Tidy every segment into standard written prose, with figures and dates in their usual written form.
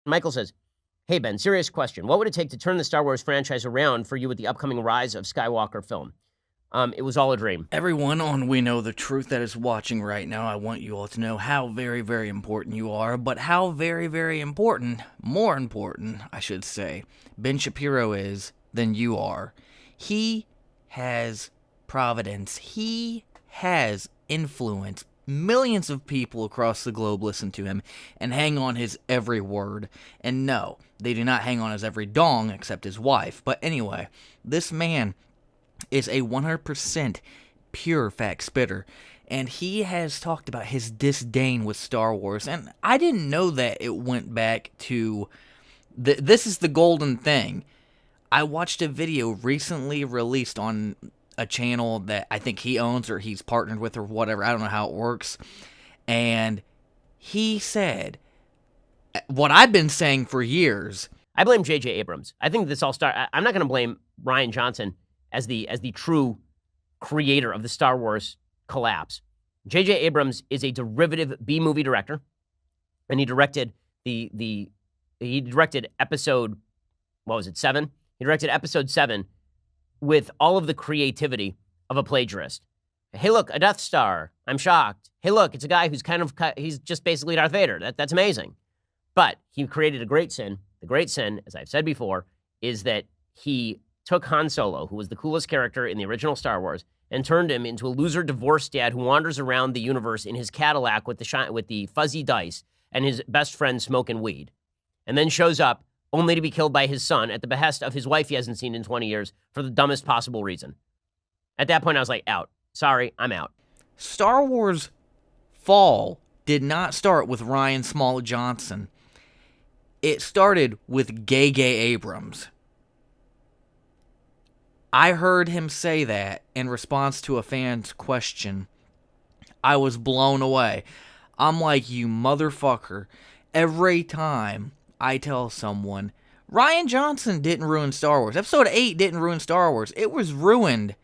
Michael says, hey, Ben, serious question. What would it take to turn the Star Wars franchise around for you with the upcoming Rise of Skywalker film? It was all a dream. Everyone on We Know the Truth that is watching right now, I want you all to know how very, very important you are, but how very, very important, more important, I should say, Ben Shapiro is than you are. He has providence. He has influence. Millions of people across the globe listen to him and hang on his every word. And no, they do not hang on his every dong except his wife. But anyway, this man is a 100% pure fact spitter, and he has talked about his disdain with Star Wars, and I didn't know that it went back to, this is the golden thing. I watched a video recently released on a channel that I think he owns or he's partnered with or whatever, I don't know how it works, and he said what I've been saying for years. I blame J.J. Abrams. I think this all started, I'm not going to blame Rian Johnson as the true creator of the Star Wars collapse. J.J. Abrams is a derivative B-movie director, and he directed he directed episode, what was it, 7? He directed episode 7 with all of the creativity of a plagiarist. Hey, look, a Death Star. I'm shocked. Hey, look, it's a guy who's he's just basically Darth Vader. That's amazing. But he created a great sin. The great sin, as I've said before, is that he took Han Solo, who was the coolest character in the original Star Wars, and turned him into a loser divorced dad who wanders around the universe in his Cadillac with the fuzzy dice and his best friend smoking weed, and then shows up only to be killed by his son at the behest of his wife he hasn't seen in 20 years for the dumbest possible reason. At that point, I was like, out. Sorry, I'm out. Star Wars fall did not start with Ryan Small Johnson. It started with Gay Abrams. I heard him say that in response to a fan's question. I was blown away. I'm like, you motherfucker. Every time I tell someone, Rian Johnson didn't ruin Star Wars. Episode 8 didn't ruin Star Wars. It was ruined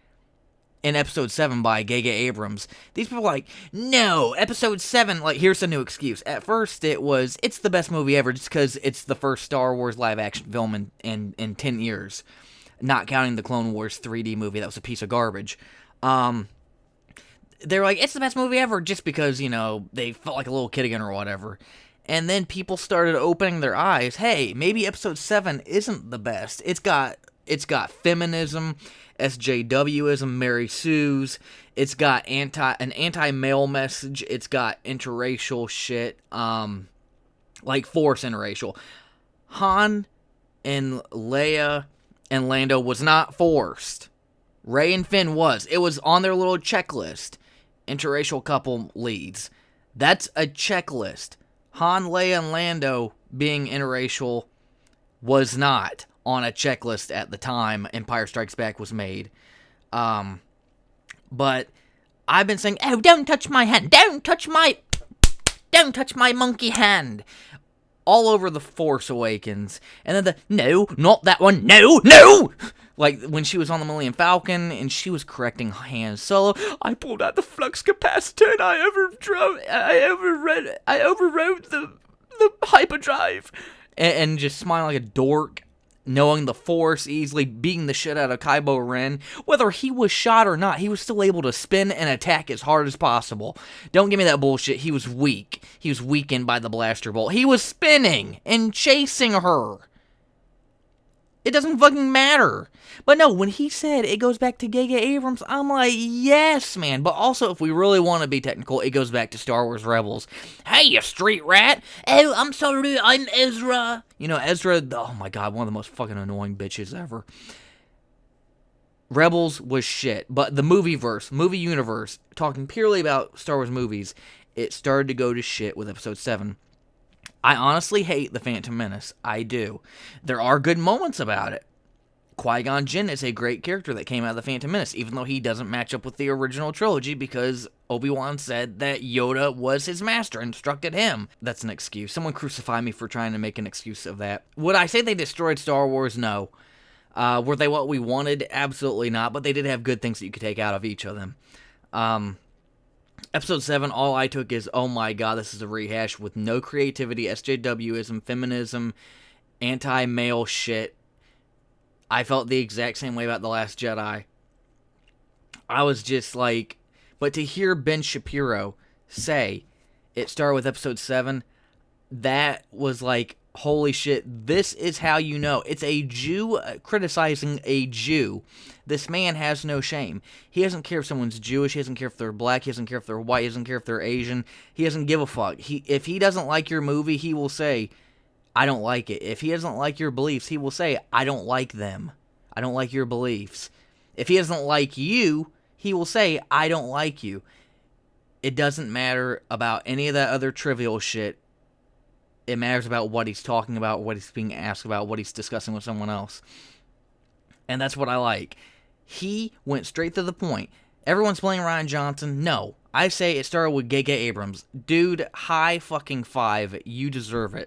in Episode 7 by J.J. Abrams. These people are like, no, Episode 7, like, here's a new excuse. At first, it's the best movie ever just because it's the first Star Wars live-action film in 10 years. Not counting the Clone Wars 3D movie, that was a piece of garbage. They're like, it's the best movie ever, just because, they felt like a little kid again or whatever. And then people started opening their eyes. Hey, maybe Episode 7 isn't the best. It's got feminism, SJWism, Mary Sue's. It's got an anti-male message. It's got interracial shit, like Force interracial. Han and Leia and Lando was not forced. Rey and Finn was. It was on their little checklist. Interracial couple leads. That's a checklist. Han, Leia, and Lando being interracial was not on a checklist at the time Empire Strikes Back was made. But I've been saying, oh, don't touch my hand. Don't touch my monkey hand. All over The Force Awakens. And then no, not that one, no! Like, when she was on the Millennium Falcon, and she was correcting Han Solo, I pulled out the flux capacitor, and I overrode the hyperdrive. And just smiling like a dork, knowing the Force, easily beating the shit out of Kylo Ren. Whether he was shot or not, he was still able to spin and attack as hard as possible. Don't give me that bullshit. He was weak. He was weakened by the blaster bolt. He was spinning and chasing her. It doesn't fucking matter. But no, when he said it goes back to J.J. Abrams, I'm like, yes, man. But also, if we really want to be technical, it goes back to Star Wars Rebels. Hey, you street rat. Oh, I'm sorry, I'm Ezra. Ezra, oh my god, one of the most fucking annoying bitches ever. Rebels was shit. But the movie universe, talking purely about Star Wars movies, it started to go to shit with Episode 7. I honestly hate The Phantom Menace. I do. There are good moments about it. Qui-Gon Jinn is a great character that came out of The Phantom Menace, even though he doesn't match up with the original trilogy because Obi-Wan said that Yoda was his master, instructed him. That's an excuse. Someone crucify me for trying to make an excuse of that. Would I say they destroyed Star Wars? No. Were they what we wanted? Absolutely not, but they did have good things that you could take out of each of them. Episode 7, all I took is, oh my god, this is a rehash with no creativity, SJWism, feminism, anti-male shit. I felt the exact same way about The Last Jedi. I was just like, but to hear Ben Shapiro say it started with episode 7, that was like, holy shit, this is how you know. It's a Jew criticizing a Jew. This man has no shame. He doesn't care if someone's Jewish, he doesn't care if they're black, he doesn't care if they're white, he doesn't care if they're Asian. He doesn't give a fuck. If he doesn't like your movie, he will say, I don't like it. If he doesn't like your beliefs, he will say, I don't like them. I don't like your beliefs. If he doesn't like you, he will say, I don't like you. It doesn't matter about any of that other trivial shit. It matters about what he's talking about, what he's being asked about, what he's discussing with someone else. And that's what I like. He went straight to the point. Everyone's blaming Rian Johnson. No. I say it started with J.J. Abrams. Dude, high fucking five. You deserve it.